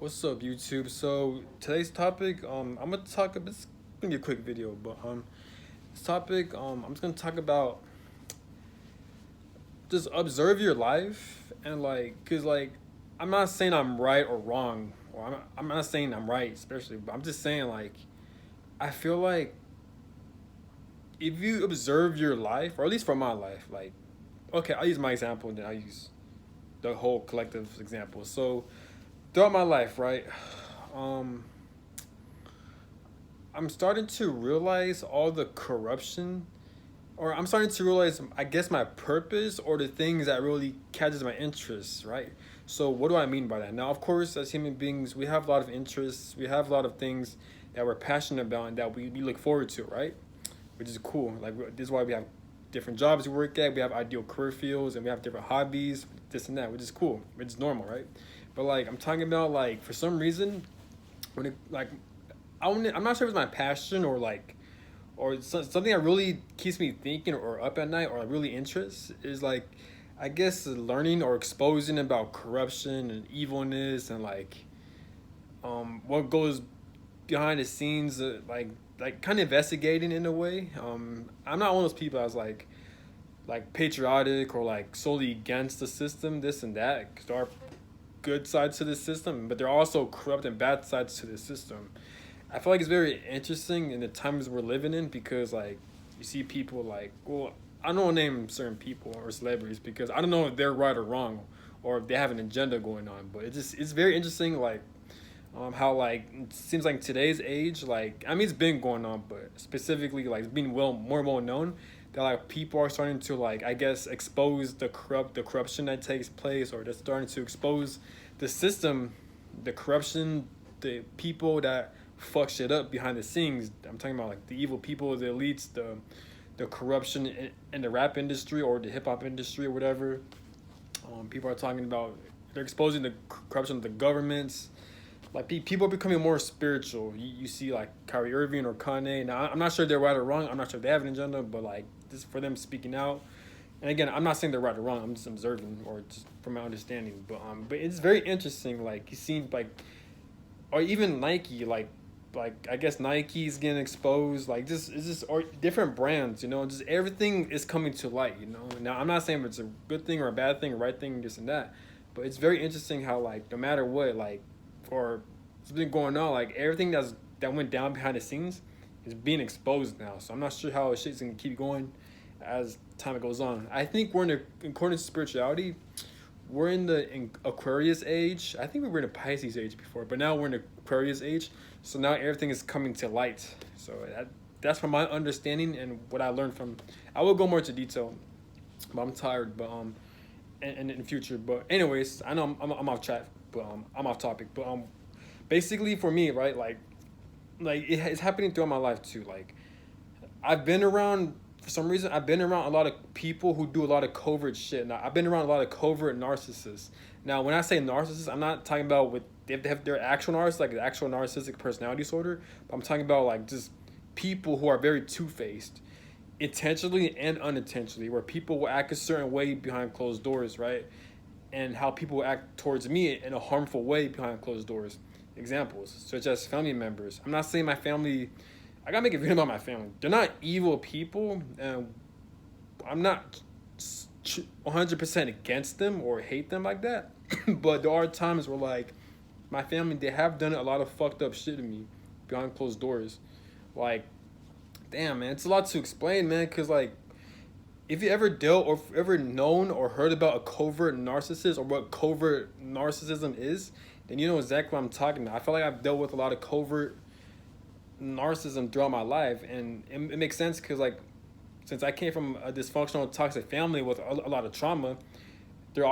What's up, YouTube? So today's topic, I'm gonna talk. It's gonna be a quick video, but this topic, I'm just gonna talk about just observe your life and cause I'm not saying I'm right or wrong, or I'm not saying I'm right, especially, but I'm just saying I feel like if you observe your life, or at least for my life, okay, I'll use my example, and then I'll use the whole collective example. So throughout my life, right, um I'm starting to realize all the corruption, or I'm starting to realize, I guess, my purpose or the things that really catches my interest, right? So what do I mean by that? Now, of course, as human beings, we have a lot of interests, we have a lot of things that we're passionate about and that we look forward to, right? Which is cool. This is why we have different jobs we work at, we have ideal career fields, and we have different hobbies, this and that, which is cool, which is normal, right? But I'm talking about for some reason when it I'm not sure if it's my passion or something that really keeps me thinking or up at night or really interests is I guess learning or exposing about corruption and evilness and what goes behind the scenes, kind of investigating in a way. I'm not one of those people that's patriotic or solely against the system, this and that, because there are good sides to the system, but there are also corrupt and bad sides to the system. I feel like it's very interesting in the times we're living in because you see people well, I don't want to name certain people or celebrities because I don't know if they're right or wrong or if they have an agenda going on, but it's very interesting how it seems like today's age, I mean, it's been going on, but specifically it's being well known that people are starting to I guess expose the corruption that takes place, or they're starting to expose the system, the corruption, the people that fuck shit up behind the scenes. I'm talking about the evil people, the elites, the corruption in the rap industry or the hip hop industry or whatever. People are talking about, they're exposing the corruption of the governments. People are becoming more spiritual. You see Kyrie Irving or Kanye. Now I'm not sure they're right or wrong. I'm not sure if they have an agenda, but just for them speaking out. And again, I'm not saying they're right or wrong. I'm just observing or just from my understanding. But it's very interesting. You see or even Nike, I guess Nike's getting exposed. Just it's just or different brands, just everything is coming to light. Now I'm not saying it's a good thing or a bad thing, or right thing, this and that, but it's very interesting how no matter what or it's been going on, everything that went down behind the scenes is being exposed now. So I'm not sure how shit's gonna keep going as time goes on. I think according to spirituality, we're in Aquarius age. I think we were in the Pisces age before, but now we're in the Aquarius age. So now everything is coming to light. So that's from my understanding and what I learned from. I will go more into detail, but I'm tired. But and in the future. But anyways, I know I'm off track, but I'm off topic. But basically for me, right, it's happening throughout my life too. I've been around, for some reason, I've been around a lot of people who do a lot of covert shit. Now, I've been around a lot of covert narcissists. Now, when I say narcissists, I'm not talking about they have their actual narcissists, the actual narcissistic personality disorder. But I'm talking about just people who are very two-faced, intentionally and unintentionally, where people will act a certain way behind closed doors, right? And how people will act towards me in a harmful way behind closed doors. Examples, such as family members. I'm not saying my family, I gotta make a video about my family. They're not evil people, and I'm not 100% against them or hate them like that. But there are times where my family, they have done a lot of fucked up shit to me behind closed doors. Like, damn, man, it's a lot to explain, man. Cause if you ever dealt or ever known or heard about a covert narcissist or what covert narcissism is, then you know exactly what I'm talking about. I feel like I've dealt with a lot of covert narcissism throughout my life, and it makes sense because since I came from a dysfunctional, toxic family with a lot of trauma, they're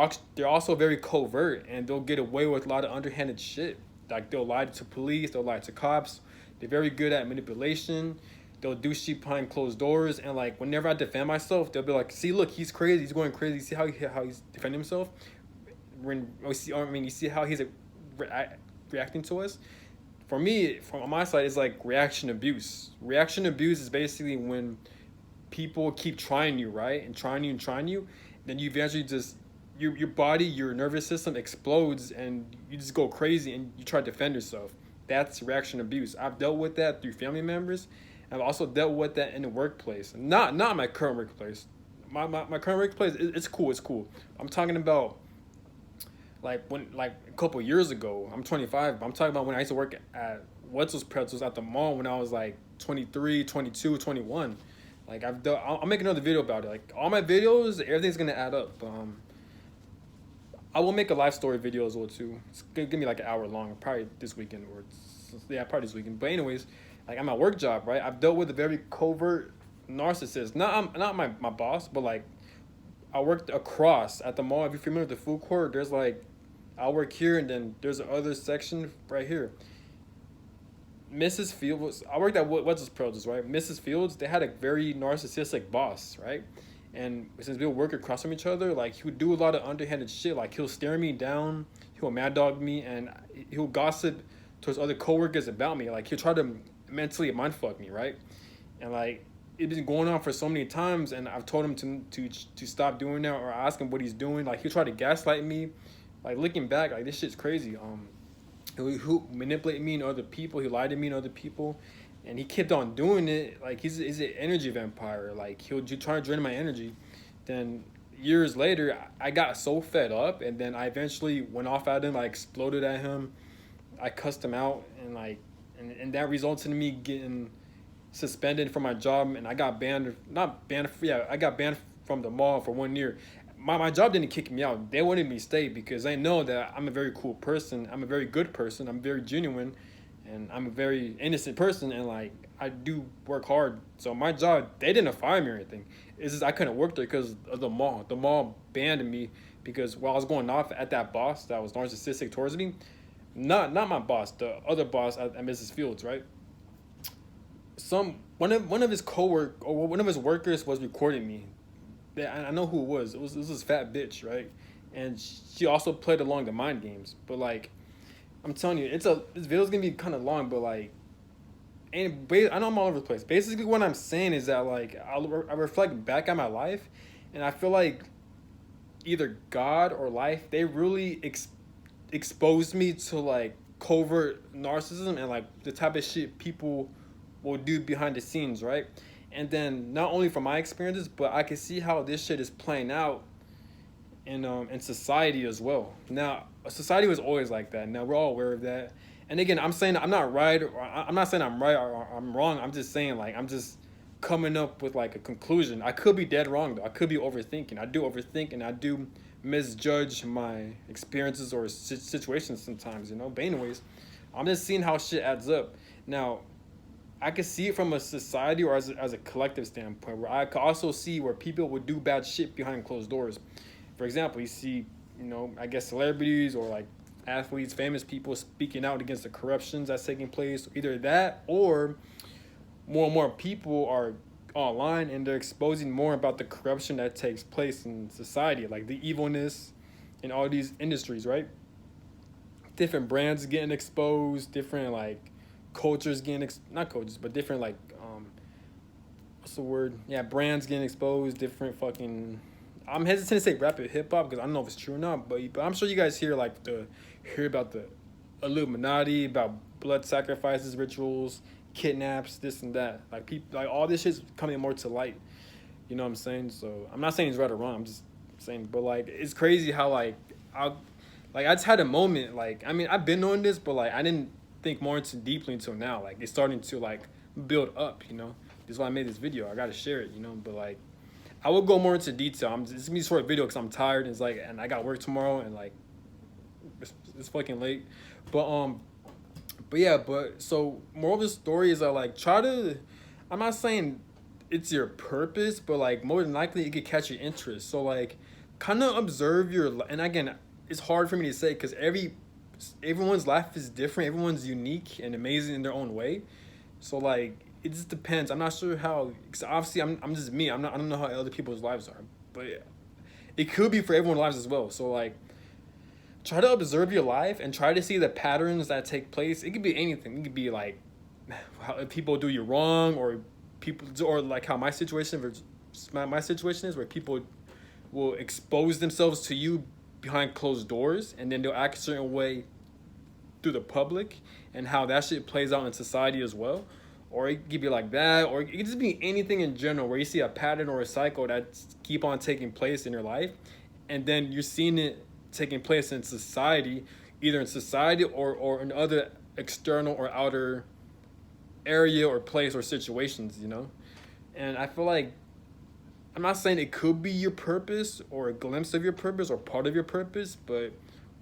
also very covert, and they'll get away with a lot of underhanded shit. They'll lie to police, they'll lie to cops. They're very good at manipulation. They'll do shit behind closed doors, and whenever I defend myself, they'll be like, "See, look, he's crazy. He's going crazy. See how he's defending himself." You see how he's reacting to us. For me, from my side, it's reaction abuse. Reaction abuse is basically when people keep trying you, right, and trying you, then you eventually just your body, your nervous system explodes, and you just go crazy and you try to defend yourself. That's reaction abuse. I've dealt with that through family members. I've also dealt with that in the workplace. Not my current workplace. My current workplace, it's cool. It's cool. I'm talking about like a couple years ago. I'm 25. But I'm talking about when I used to work at Wetzel's Pretzels at the mall when I was like 23, 22, 21. Like I'll make another video about it. Like all my videos, everything's gonna add up. I will make a life story video as well too. It's gonna give me like an hour long, probably this weekend probably this weekend. But anyways, like at my work job, right? I've dealt with a very covert narcissist. Not my boss, but like I worked across at the mall. If you're familiar with the food court, there's like I work here and then there's another section right here. Mrs. Fields, I worked at what's his Pretzels, right? Mrs. Fields, they had a very narcissistic boss, right? And since we would work across from each other, like he would do a lot of underhanded shit. Like he'll stare me down, he'll mad dog me, and he'll gossip towards other coworkers about me. Like he'll try to mentally mind fuck me, right? And like it's been going on for so many times, and I've told him to stop doing that or ask him what he's doing. Like he'll try to gaslight me. Like looking back, like this shit's crazy. He'll manipulate me and other people. He lied to me and other people, and he kept on doing it. Like he's an energy vampire. Like he'll try to drain my energy. Then years later, I got so fed up, and then I eventually went off at him. I exploded at him. I cussed him out, and and that resulted in me getting suspended from my job, and I got banned. Not banned. Yeah, I got banned from the mall for 1 year. My job didn't kick me out. They wanted me to stay because they know that I'm a very cool person. I'm a very good person. I'm very genuine, and I'm a very innocent person. And like I do work hard. So my job, they didn't fire me or anything. It's just I couldn't work there because of the mall. The mall banned me because while I was going off at that boss that was narcissistic towards me, not my boss, the other boss at Mrs. Fields, right? One of his one of his workers was recording me. I know who it was. It was this fat bitch, right? And she also played along the mind games. But like, I'm telling you, this video's gonna be kind of long, but like, I know I'm all over the place. Basically, what I'm saying is that like I reflect back on my life, and I feel like either God or life they really exposed me to like covert narcissism and like the type of shit people will do behind the scenes, right? And then not only from my experiences, but I can see how this shit is playing out in society as well. Now, society was always like that. Now we're all aware of that. And again, I'm saying I'm not right, or I'm not saying I'm right or I'm wrong. I'm just saying like I'm just coming up with like a conclusion. I could be dead wrong though. I could be overthinking. I do overthink and I do misjudge my experiences or situations sometimes, you know. But anyways, I'm just seeing how shit adds up. Now, I could see it from a society or as a collective standpoint, where I could also see where people would do bad shit behind closed doors. For example, you see, you know, I guess celebrities or like athletes, famous people speaking out against the corruptions that's taking place. Either that or more and more people are online and they're exposing more about the corruption that takes place in society, like the evilness in all these industries, right? Different brands getting exposed, different like cultures getting not cultures but different like what's the word, yeah, brands getting exposed, different fucking, I'm hesitant to say rapid hip-hop because I don't know if it's true or not, but I'm sure you guys hear about the Illuminati, about blood sacrifices, rituals, kidnaps, this and that, like people, like all this shit's coming more to light, you know what I'm saying? So I'm not saying it's right or wrong, I'm just saying, but like it's crazy how I just had a moment, like I mean I've been on this, but like I didn't think more into deeply until now. Like it's starting to like build up, you know. This is why I made this video. I gotta share it, you know. But like I will go more into detail. It's gonna be a short video because I'm tired and it's like, and I got work tomorrow and like it's fucking late. But yeah, but so moral of the story is I like try to, I'm not saying it's your purpose, but like more than likely it could catch your interest. So like kind of observe and again, it's hard for me to say because everyone's life is different. Everyone's unique and amazing in their own way. So like it just depends. I'm not sure how. Cause obviously I'm just me. I don't know how other people's lives are, but it could be for everyone's lives as well. So like try to observe your life and try to see the patterns that take place. It could be anything. It could be like how people do you wrong, or people, or like how my situation is where people will expose themselves to you behind closed doors, and then they'll act a certain way through the public, and how that shit plays out in society as well. Or it could be like that, or it could just be anything in general where you see a pattern or a cycle that keep on taking place in your life, and then you're seeing it taking place in society, either in society or in other external or outer area or place or situations, you know? And I feel like, I'm not saying it could be your purpose or a glimpse of your purpose or part of your purpose, but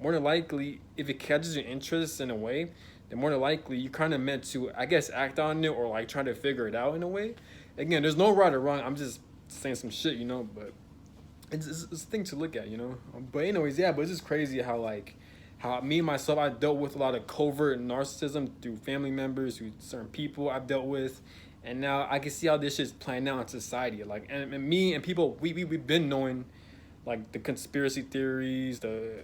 more than likely, if it catches your interest in a way, then more than likely you kind of meant to, I guess, act on it or like try to figure it out in a way. Again, there's no right or wrong. I'm just saying some shit, you know, but it's a thing to look at, you know. But anyways, yeah, but it's just crazy how like how me myself, I dealt with a lot of covert narcissism through family members, through certain people I've dealt with, and now I can see how this shit's playing out in society. Like, and me and people, we've been knowing, like the conspiracy theories, the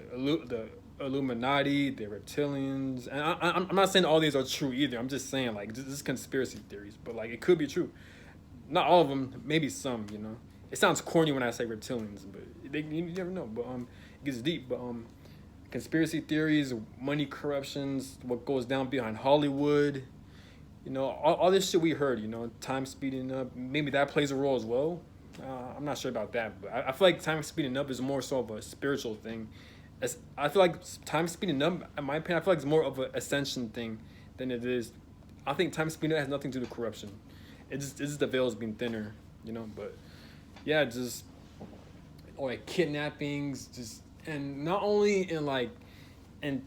Illuminati, the reptilians, and I'm not saying all these are true either. I'm just saying like this is conspiracy theories, but like it could be true. Not all of them, maybe some. You know, it sounds corny when I say reptilians, but you never know. But it gets deep. But conspiracy theories, money corruptions, what goes down behind Hollywood, you know, all this shit we heard, you know, time speeding up, maybe that plays a role as well. I'm not sure about that, but I feel like time speeding up is more so of a spiritual thing. I feel like time speeding up, in my opinion, I feel like it's more of an ascension thing than it is. I think time speeding up has nothing to do with corruption. It's just the veils being thinner, you know. But yeah, just or like kidnappings, just and not only in like in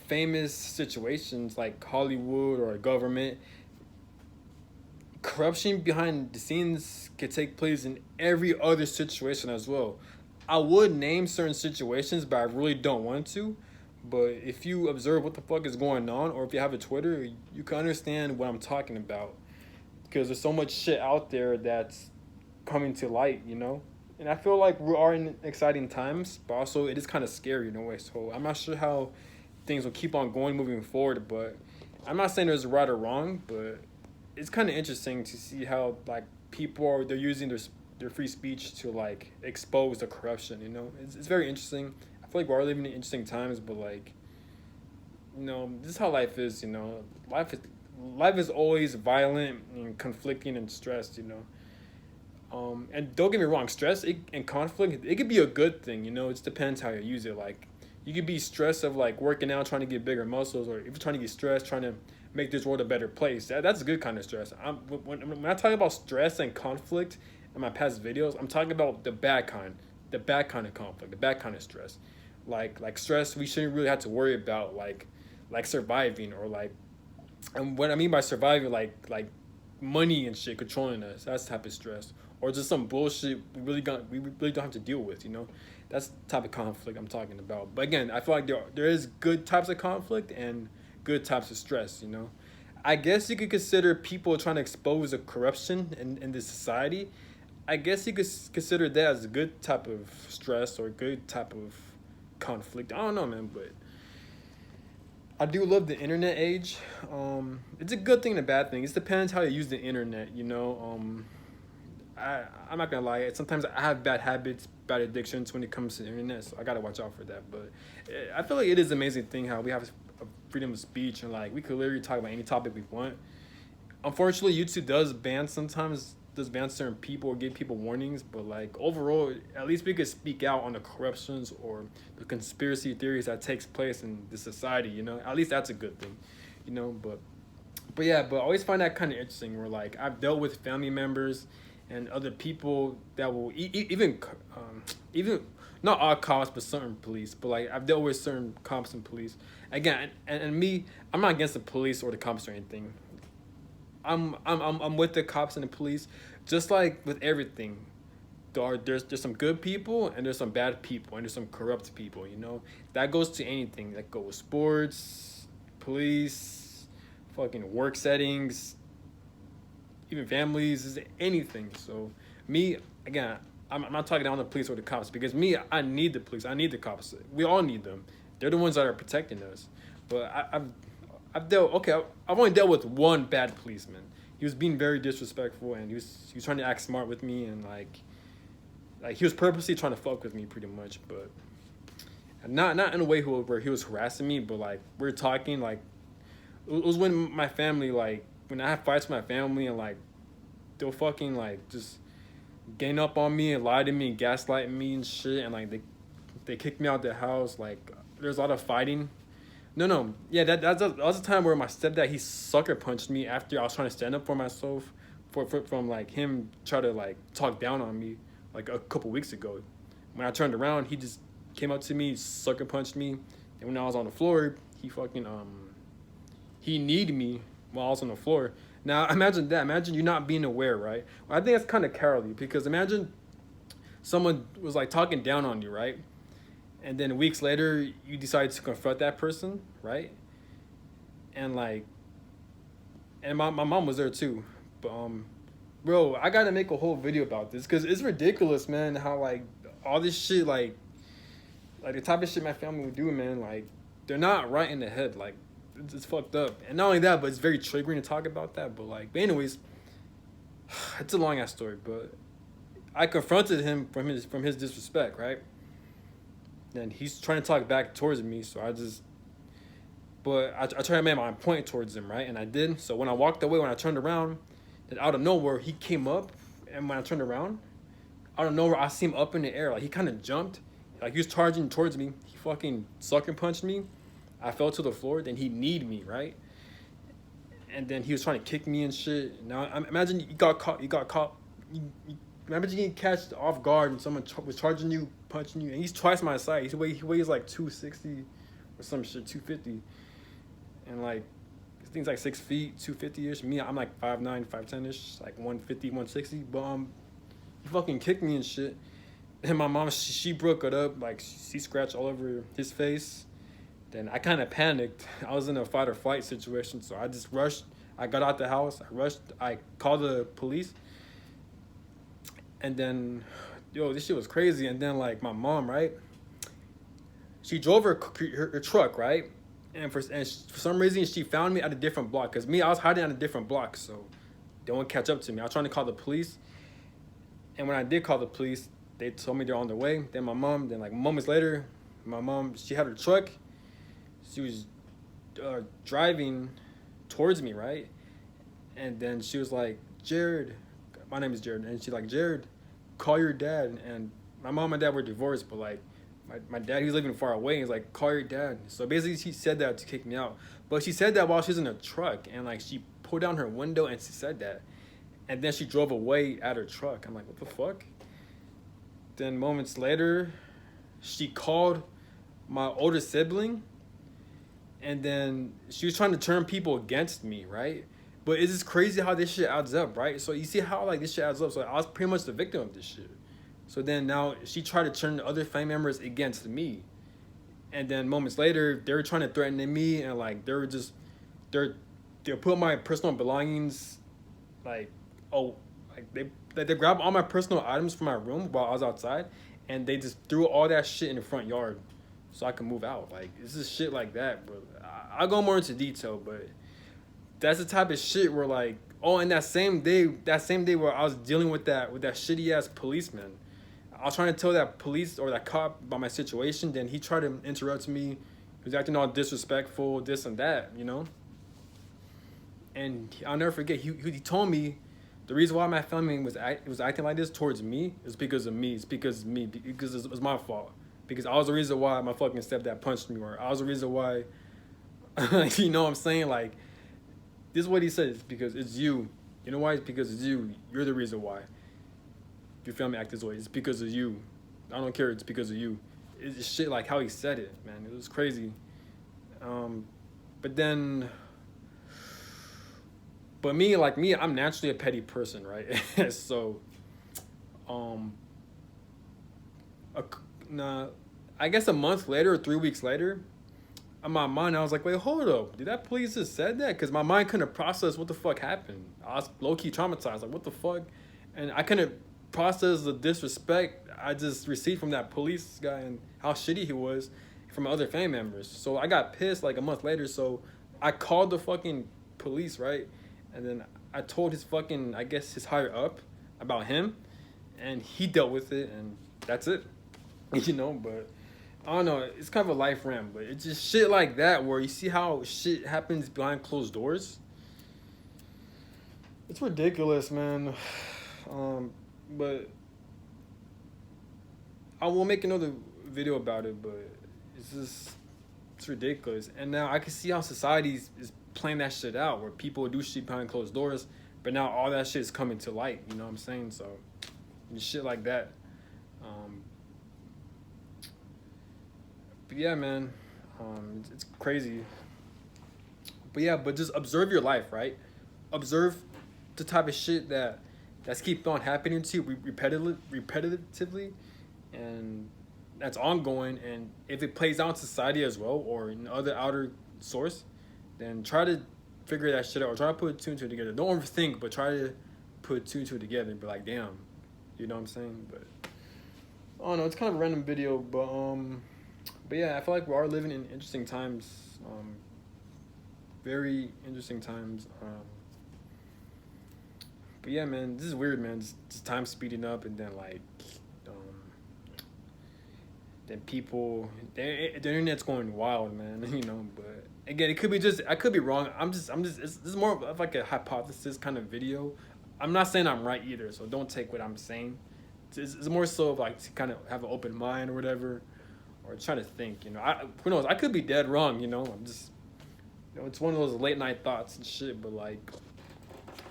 famous situations like Hollywood or a government. Corruption behind the scenes could take place in every other situation as well. I would name certain situations, but I really don't want to. But if you observe what the fuck is going on, or if you have a Twitter, you can understand what I'm talking about. Because there's so much shit out there that's coming to light, you know? And I feel like we are in exciting times, but also it is kind of scary in a way. So I'm not sure how things will keep on going moving forward, but I'm not saying there's right or wrong, but it's kind of interesting to see how like they're using their free speech to like expose the corruption, you know. It's very interesting. I feel like we are living in interesting times, but like, you know, this is how life is, you know. Life is always violent and conflicting and stressed, you know. And don't get me wrong, and conflict, it could be a good thing, you know. It just depends how you use it. Like, you could be stressed of like working out, trying to get bigger muscles, or if you're trying to get stressed, trying to make this world a better place. That's a good kind of stress. When I talk about stress and conflict in my past videos, I'm talking about the bad kind of conflict, the bad kind of stress, like stress we shouldn't really have to worry about, like surviving, or like, and what I mean by surviving, like money and shit controlling us. That's the type of stress, or just some bullshit we really don't have to deal with. You know, that's the type of conflict I'm talking about. But again, I feel like there is good types of conflict and good types of stress. You know, I guess you could consider people trying to expose the corruption in this society. I guess you could consider that as a good type of stress or a good type of conflict. I don't know, man, but I do love the internet age. It's a good thing and a bad thing. It depends how you use the internet, you know. I'm not gonna lie. Sometimes I have bad habits, bad addictions when it comes to the internet, so I gotta watch out for that. But I feel like it is an amazing thing how we have a freedom of speech, and like we could literally talk about any topic we want. Unfortunately, YouTube does ban certain people or give people warnings, but like overall, at least we could speak out on the corruptions or the conspiracy theories that takes place in the society, you know. At least that's a good thing, you know. But yeah, but I always find that kind of interesting where like I've dealt with family members and other people that will even not all cops but certain police, but like I've dealt with certain cops and police again, and me, I'm not against the police or the cops or anything. I'm with the cops and the police, just like with everything. There's some good people and there's some bad people and there's some corrupt people. You know, that goes to anything. That goes with sports, police, fucking work settings, even families, is anything. So me, again, I'm not talking down the police or the cops, because me, I need the police, I need the cops. We all need them. They're the ones that are protecting us. But I've only dealt with one bad policeman. He was being very disrespectful, and he was trying to act smart with me, and like Like he was purposely trying to fuck with me, pretty much, but not in a way where he was harassing me, but like we're talking like it was when my family like when I had fights with my family and like they'll fucking like just gang up on me and lie to me and gaslight me and shit and like they kicked me out the house. Like there's a lot of fighting. No, yeah, that was the time where my stepdad he sucker punched me after I was trying to stand up for myself, from like him try to like talk down on me like a couple weeks ago. When I turned around, he just came up to me, sucker punched me, and when I was on the floor, he fucking he kneed me while I was on the floor. Now imagine that. Imagine you not being aware, right? Well, I think that's kind of cowardly because imagine someone was like talking down on you, right? And then weeks later, you decide to confront that person, right? And like, and my mom was there too, but bro, I gotta make a whole video about this because it's ridiculous, man. How like all this shit, like the type of shit my family would do, man. Like they're not right in the head, like it's fucked up. And not only that, but it's very triggering to talk about that. But like, but anyways, it's a long ass story, but I confronted him from his disrespect, right? And he's trying to talk back towards me, so I tried to make my point towards him, right? And I did. So when I walked away, when I turned around, then out of nowhere, he came up, and when I turned around, out of nowhere, I see him up in the air. Like, he kind of jumped. Like, he was charging towards me. He fucking sucker punched me. I fell to the floor. Then he kneed me, right? And then he was trying to kick me and shit. Now, imagine you got caught. Imagine getting catched off guard and someone was charging you, punching you. And he's twice my size. He weighs like 260 or some shit, 250. And like, this thing's like 6 feet, 250-ish. Me, I'm like 5'9", 5'10-ish, like 150, 160. But he fucking kicked me and shit. And my mom, she broke it up. Like, she scratched all over his face. Then I kind of panicked. I was in a fight or flight situation, so I just rushed. I got out the house. I called the police. And then, this shit was crazy. And then, like, my mom, right? She drove her truck, right? And for some reason, she found me at a different block. Because I was hiding at a different block, so they won't catch up to me. I was trying to call the police. And when I did call the police, they told me they're on their way. Then like moments later, my mom, she had her truck. She was driving towards me, right? And then she was like, Jared, my name is Jared. And she's like, Jared, call your dad. And my mom and dad were divorced, but like my dad, he was living far away. He's like, call your dad. So basically she said that to kick me out. But she said that while she was in a truck. And like she pulled down her window and she said that. And then she drove away at her truck. I'm like, what the fuck? Then moments later, she called my older sibling. And then she was trying to turn people against me, right? But it's just crazy how this shit adds up, right? So you see how like this shit adds up. So I was pretty much the victim of this shit. So then now she tried to turn the other family members against me. And then moments later, they were trying to threaten me and like they're put my personal belongings they grabbed all my personal items from my room while I was outside and they just threw all that shit in the front yard so I could move out. Like it's just shit like that, bro. I'll go more into detail, but that's the type of shit where like, and that same day where I was dealing with that shitty ass policeman, I was trying to tell that police or that cop about my situation, then he tried to interrupt me. He was acting all disrespectful, this and that, you know? And I'll never forget, he told me the reason why my family was acting like this towards me is because of me. It's because of me, because it was my fault. Because I was the reason why my fucking stepdad punched me, or I was the reason why, you know what I'm saying? Like, this is what he says, because it's you. You know why? It's because it's you. You're the reason why your family act this way. It's because of you. I don't care. It's because of you. It's shit like how he said it, man. It was crazy. But me, I'm naturally a petty person, right? So, I guess a month later or 3 weeks later, in my mind, I was like, wait, hold up. Did that police just said that? Because my mind couldn't process what the fuck happened. I was low-key traumatized. Like, what the fuck? And I couldn't process the disrespect I just received from that police guy and how shitty he was from other family members. So I got pissed like a month later. So I called the fucking police, right? And then I told his fucking, I guess his higher up about him. and he dealt with it, and that's it. You know, but I don't know. It's kind of a life rant, but it's just shit like that where you see how shit happens behind closed doors. It's ridiculous, man. But I will make another video about it. But it's just it's ridiculous. And now I can see how society is playing that shit out, where people do shit behind closed doors, but now all that shit is coming to light. You know what I'm saying? So shit like that. But yeah, man, it's crazy. But yeah, but just observe your life, right? Observe the type of shit that's keep on happening to you repetitively, and that's ongoing. And if it plays out in society as well, or in other outer source, then try to figure that shit out, or try to put two and two together. Don't overthink, but try to put two and two together and be like, damn, you know what I'm saying? But I don't know, it's kind of a random video, but yeah, I feel like we are living in interesting times, very interesting times. But yeah, man, this is weird, man. Just time speeding up, and then like, then people, the internet's going wild, man. You know, but again, it could be just I could be wrong. This is more of like a hypothesis kind of video. I'm not saying I'm right either, so don't take what I'm saying. It's more so of like to kind of have an open mind or whatever, or trying to think. You know, who knows? I could be dead wrong. You know, I'm just, you know, it's one of those late night thoughts and shit. But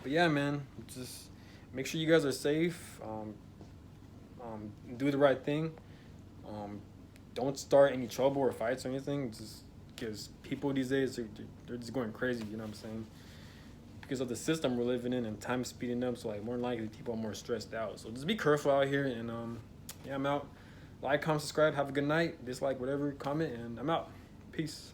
yeah, man, just make sure you guys are safe. Do the right thing. Don't start any trouble or fights or anything. Just because people these days they're just going crazy. You know what I'm saying? Because of the system we're living in and time speeding up, so like more than likely people are more stressed out. So just be careful out here, and yeah, I'm out. Like, comment, subscribe, have a good night, dislike, whatever, comment, and I'm out. Peace.